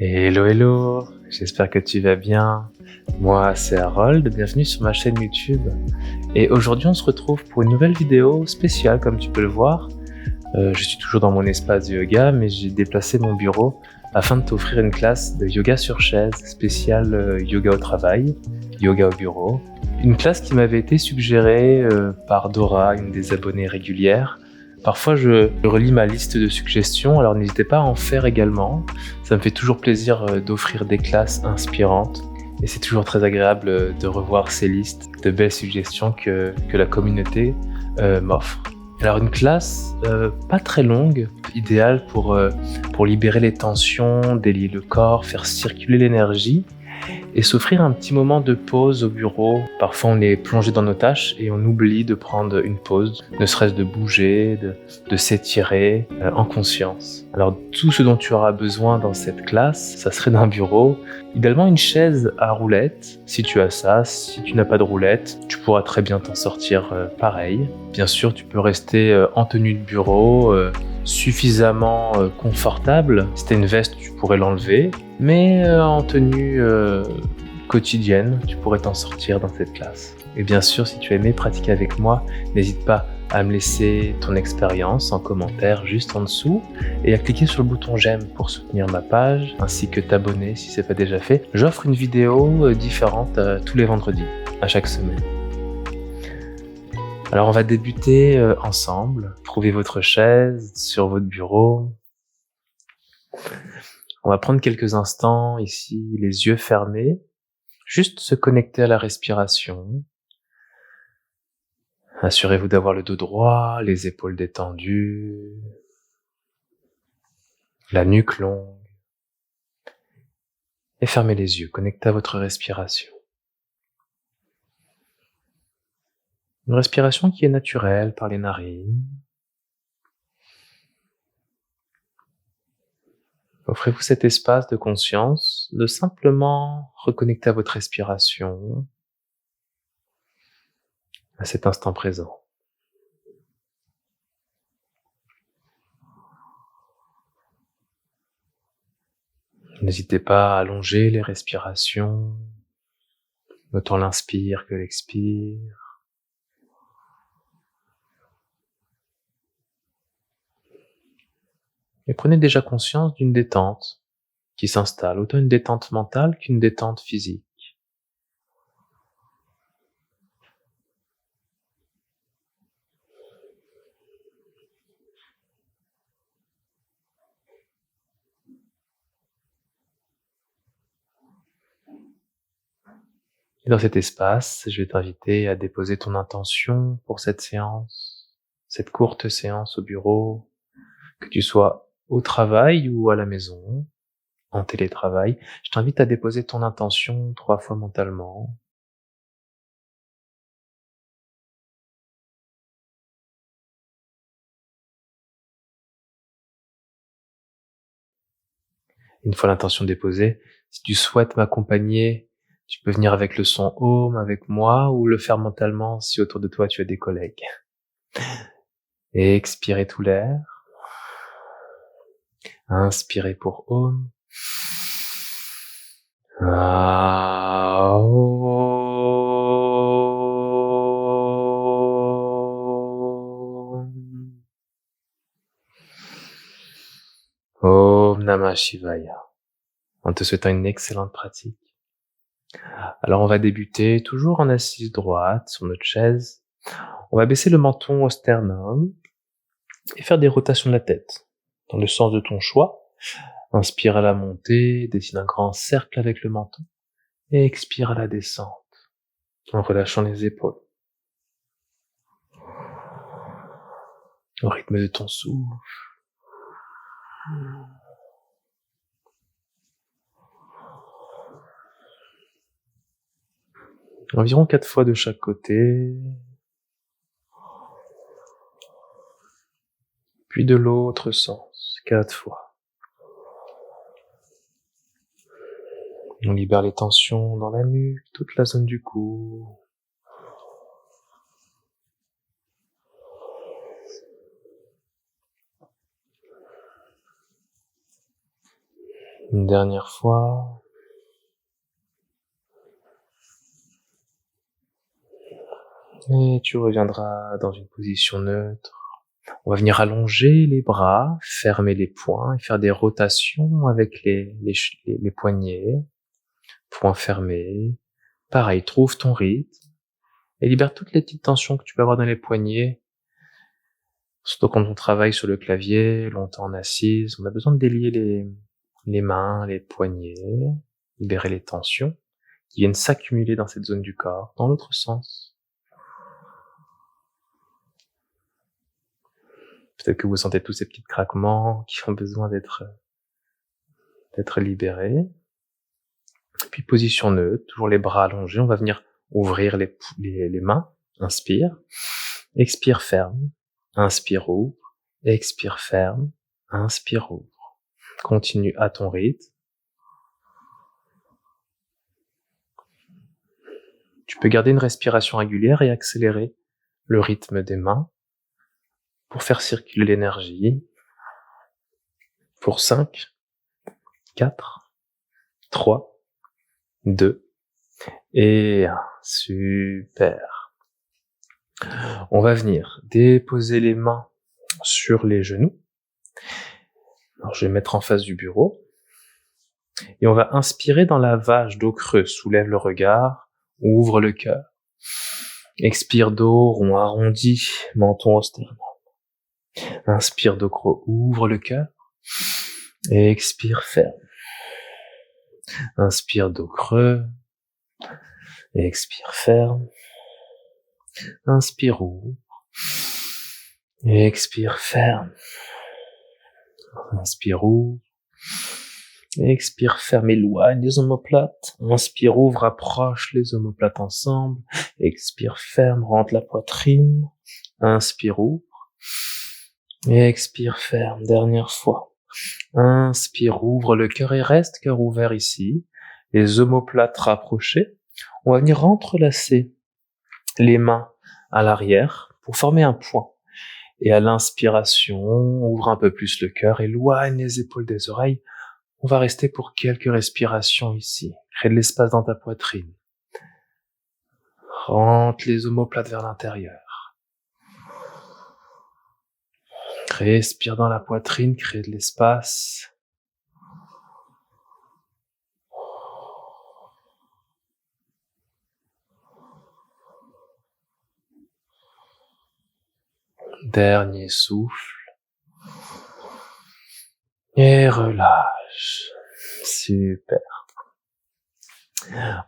Hello hello, j'espère que tu vas bien. Moi c'est Harold, bienvenue sur ma chaîne YouTube. Et aujourd'hui on se retrouve pour une nouvelle vidéo spéciale comme tu peux le voir. Je suis toujours dans mon espace de yoga mais j'ai déplacé mon bureau afin de t'offrir une classe de yoga sur chaise spéciale yoga au travail, yoga au bureau. Une classe qui m'avait été suggérée par Dora, une des abonnées régulières. Parfois je relis ma liste de suggestions, alors n'hésitez pas à en faire également. Ça me fait toujours plaisir d'offrir des classes inspirantes et c'est toujours très agréable de revoir ces listes de belles suggestions que la communauté m'offre. Alors une classe pas très longue, idéale pour libérer les tensions, délier le corps, faire circuler l'énergie et s'offrir un petit moment de pause au bureau. Parfois on est plongé dans nos tâches et on oublie de prendre une pause, ne serait-ce de bouger, de s'étirer en conscience. Alors tout ce dont tu auras besoin dans cette classe, ça serait d'un bureau, idéalement une chaise à roulette, si tu as ça. Si tu n'as pas de roulette, tu pourras très bien t'en sortir pareil. Bien sûr, tu peux rester en tenue de bureau, suffisamment confortable. Si t'as une veste, tu pourrais l'enlever, mais en tenue quotidienne, tu pourrais t'en sortir dans cette classe. Et bien sûr, si tu as aimé pratiquer avec moi, n'hésite pas à me laisser ton expérience en commentaire juste en dessous et à cliquer sur le bouton j'aime pour soutenir ma page, ainsi que t'abonner si ce n'est pas déjà fait. J'offre une vidéo différente tous les vendredis, à chaque semaine. Alors on va débuter ensemble. Trouvez votre chaise sur votre bureau. On va prendre quelques instants ici, les yeux fermés, juste se connecter à la respiration. Assurez-vous d'avoir le dos droit, les épaules détendues, la nuque longue. Et fermez les yeux, connectez à votre respiration. Une respiration qui est naturelle par les narines. Offrez-vous cet espace de conscience, de simplement reconnecter à votre respiration, à cet instant présent. N'hésitez pas à allonger les respirations, autant l'inspire que l'expire. Et prenez déjà conscience d'une détente qui s'installe, autant une détente mentale qu'une détente physique. Et dans cet espace, je vais t'inviter à déposer ton intention pour cette séance, cette courte séance au bureau, que tu sois au travail ou à la maison, en télétravail. Je t'invite à déposer ton intention 3 fois mentalement. Une fois l'intention déposée, si tu souhaites m'accompagner, tu peux venir avec le son Om avec moi ou le faire mentalement si autour de toi tu as des collègues. Et expirez tout l'air. Inspirez pour Om. Om Namah Shivaya. En te souhaitant une excellente pratique. Alors on va débuter toujours en assise droite sur notre chaise. On va baisser le menton au sternum et faire des rotations de la tête dans le sens de ton choix. Inspire à la montée, dessine un grand cercle avec le menton et expire à la descente en relâchant les épaules. Au rythme de ton souffle. Environ 4 fois de chaque côté. Puis de l'autre sens, 4 fois. On libère les tensions dans la nuque, toute la zone du cou. Une dernière fois. Et tu reviendras dans une position neutre. On va venir allonger les bras, fermer les poings et faire des rotations avec les poignets. Poings fermés. Pareil, trouve ton rythme et libère toutes les petites tensions que tu peux avoir dans les poignets. Surtout quand on travaille sur le clavier, longtemps en assise, on a besoin de délier les mains, les poignets, libérer les tensions qui viennent s'accumuler dans cette zone du corps, dans l'autre sens. Peut-être que vous sentez tous ces petits craquements qui ont besoin d'être libérés. Puis position neutre, toujours les bras allongés, on va venir ouvrir les mains, inspire, expire ferme, inspire ouvre, expire ferme, inspire ouvre. Continue à ton rythme. Tu peux garder une respiration régulière et accélérer le rythme des mains pour faire circuler l'énergie. Pour 5, 4, 3, 2 et 1. Super. On va venir déposer les mains sur les genoux. Alors, je vais mettre en face du bureau. Et on va inspirer dans la vage d'eau creuse. Soulève le regard, ouvre le cœur. Expire d'eau, rond arrondi, menton au sternum. Inspire d'eau creux, ouvre le cœur. Et expire ferme. Inspire d'eau creux. Et expire ferme. Inspire ouvre. Et expire ferme. Inspire ouvre. Et expire ferme, éloigne les omoplates. Inspire ouvre, rapproche les omoplates ensemble. Expire ferme, rentre la poitrine. Inspire ouvre. Et expire ferme, dernière fois. Inspire ouvre le cœur et reste cœur ouvert ici. Les omoplates rapprochées. On va venir entrelacer les mains à l'arrière pour former un point. Et à l'inspiration, ouvre un peu plus le cœur, éloigne les épaules des oreilles. On va rester pour quelques respirations ici. Crée de l'espace dans ta poitrine. Rentre les omoplates vers l'intérieur. Respire dans la poitrine, crée de l'espace. Dernier souffle. Et relâche. Super.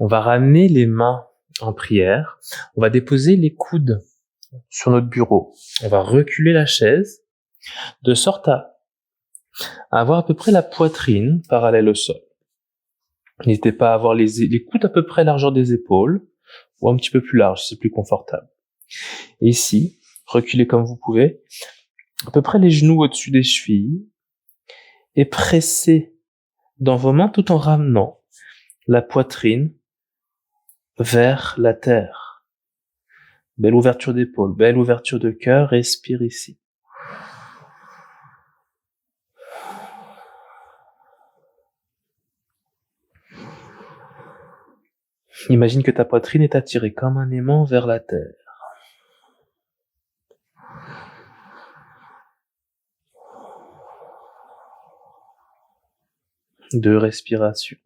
On va ramener les mains en prière. On va déposer les coudes sur notre bureau. On va reculer la chaise de sorte à avoir à peu près la poitrine parallèle au sol. N'hésitez pas à avoir les coudes à peu près largeur des épaules ou un petit peu plus large si c'est plus confortable. Et ici, reculez comme vous pouvez, à peu près les genoux au-dessus des chevilles et pressez dans vos mains tout en ramenant la poitrine vers la terre. Belle ouverture d'épaule, belle ouverture de cœur, respire ici. Imagine que ta poitrine est attirée comme un aimant vers la terre. Deux respirations.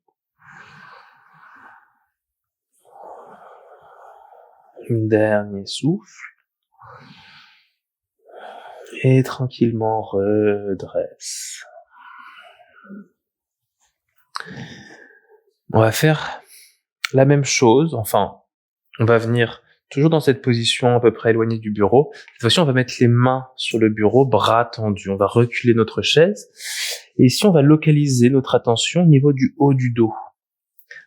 Dernier souffle. Et tranquillement redresse. On va faire la même chose, enfin, on va venir toujours dans cette position à peu près éloignée du bureau. Cette fois-ci, on va mettre les mains sur le bureau, bras tendus. On va reculer notre chaise. Et ici, on va localiser notre attention au niveau du haut du dos,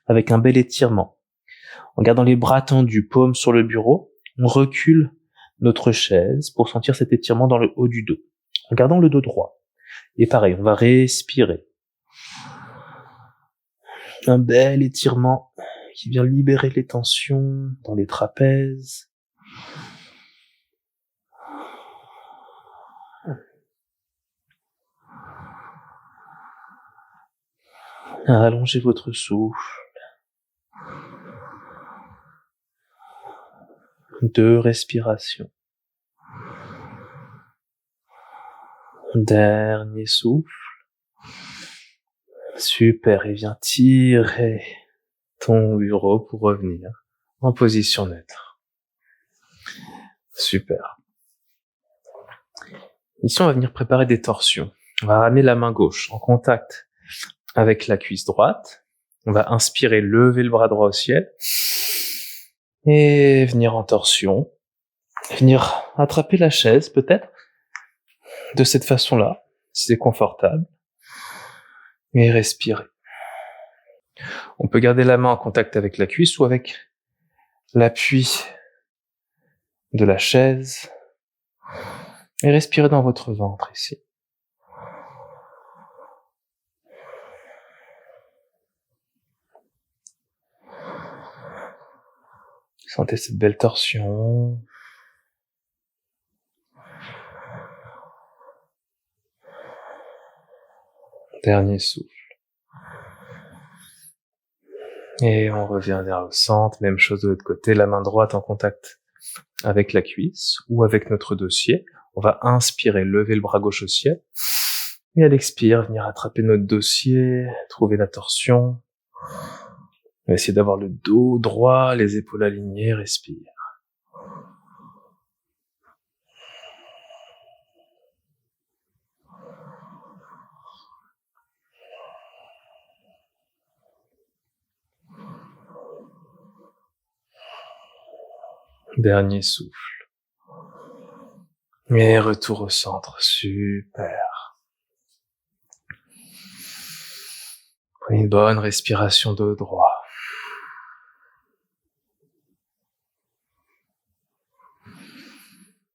avec un bel étirement. En gardant les bras tendus, paumes sur le bureau, on recule notre chaise pour sentir cet étirement dans le haut du dos, en gardant le dos droit. Et pareil, on va respirer. Un bel étirement qui vient libérer les tensions dans les trapèzes. Allongez votre souffle. 2 respirations. Dernier souffle. Super, et viens tirer ton bureau pour revenir en position neutre. Super. Ici, on va venir préparer des torsions. On va ramener la main gauche en contact avec la cuisse droite. On va inspirer, lever le bras droit au ciel. Et venir en torsion. Venir attraper la chaise, peut-être, de cette façon-là, si c'est confortable. Et respirer. On peut garder la main en contact avec la cuisse ou avec l'appui de la chaise. Et respirez dans votre ventre ici. Sentez cette belle torsion. Dernier souffle. Et on revient vers le centre. Même chose de l'autre côté. La main droite en contact avec la cuisse ou avec notre dossier. On va inspirer, lever le bras gauche au ciel. Et à l'expire, venir attraper notre dossier, trouver la torsion. On va essayer d'avoir le dos droit, les épaules alignées, respire. Dernier souffle. Et retour au centre, super. Prenez une bonne respiration de droit.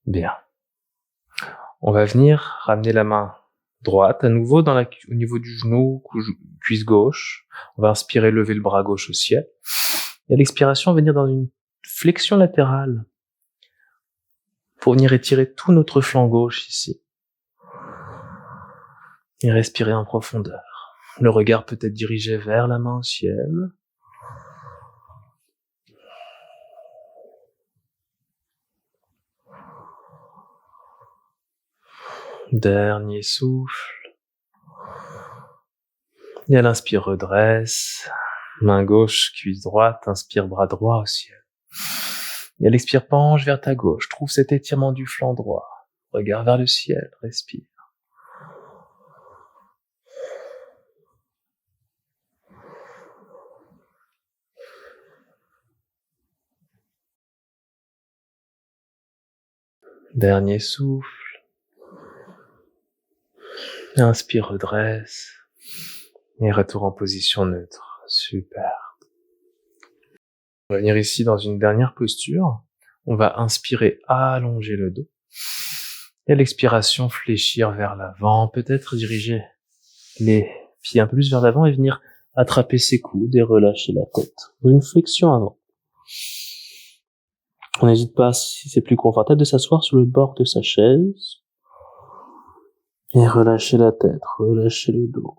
Bien. On va venir ramener la main droite à nouveau au niveau du genou, cuisse gauche. On va inspirer, lever le bras gauche au ciel. Et à l'expiration, venir dans une flexion latérale pour venir étirer tout notre flanc gauche ici. Et respirer en profondeur. Le regard peut être dirigé vers la main au ciel. Dernier souffle. Et à l'inspire, redresse. Main gauche, cuisse droite, inspire, bras droit au ciel. Et à l'expire, penche vers ta gauche. Trouve cet étirement du flanc droit. Regard vers le ciel, respire. Dernier souffle. Inspire, redresse. Et retour en position neutre. Super. On va venir ici dans une dernière posture. On va inspirer, allonger le dos. Et à l'expiration, fléchir vers l'avant. Peut-être diriger les pieds un peu plus vers l'avant et venir attraper ses coudes et relâcher la tête. Une flexion avant. On n'hésite pas, si c'est plus confortable, de s'asseoir sur le bord de sa chaise. Et relâcher la tête, relâcher le dos.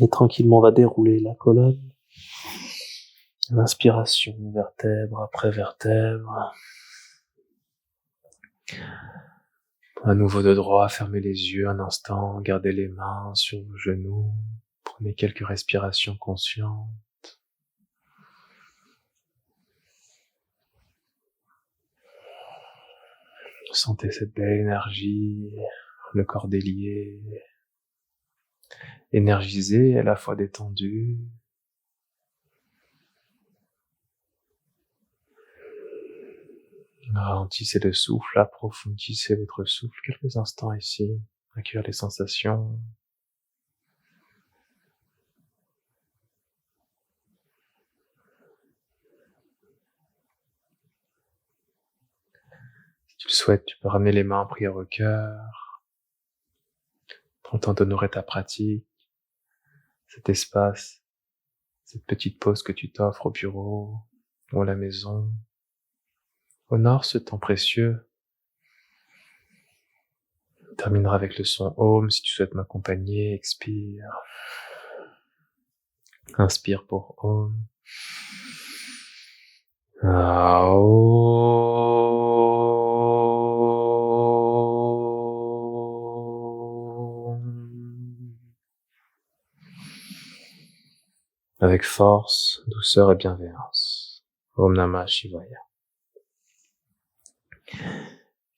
Et tranquillement, on va dérouler la colonne. L'inspiration, vertèbre après vertèbre. À nouveau de droit, fermez les yeux un instant, gardez les mains sur vos genoux. Prenez quelques respirations conscientes. Sentez cette belle énergie, le corps délié, énergisé et à la fois détendu. Ralentissez le souffle, approfondissez votre souffle quelques instants ici, accueillir les sensations. Si tu le souhaites, tu peux ramener les mains en prière au cœur. Prends le temps d'honorer ta pratique, cet espace cette petite pause que tu t'offres au bureau ou à la maison. Honore ce temps précieux. On terminera avec le son Om. Si tu souhaites m'accompagner, expire. Inspire pour Om. Avec force, douceur et bienveillance. Om Namah Shivaya.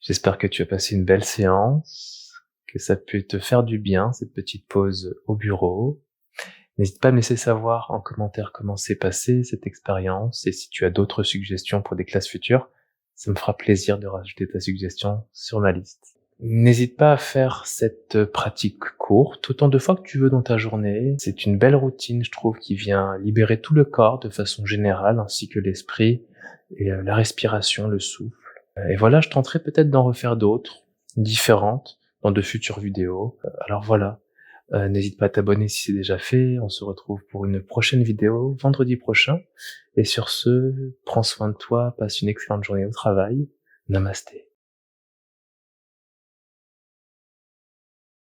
J'espère que tu as passé une belle séance, que ça peut te faire du bien, cette petite pause au bureau. N'hésite pas à me laisser savoir en commentaire comment s'est passée cette expérience et si tu as d'autres suggestions pour des classes futures, ça me fera plaisir de rajouter ta suggestion sur ma liste. N'hésite pas à faire cette pratique courte autant de fois que tu veux dans ta journée. C'est une belle routine, je trouve, qui vient libérer tout le corps de façon générale, ainsi que l'esprit et la respiration, le souffle. Et voilà, je tenterai peut-être d'en refaire d'autres, différentes, dans de futures vidéos. Alors voilà, n'hésite pas à t'abonner si c'est déjà fait. On se retrouve pour une prochaine vidéo vendredi prochain. Et sur ce, prends soin de toi, passe une excellente journée au travail. Namasté.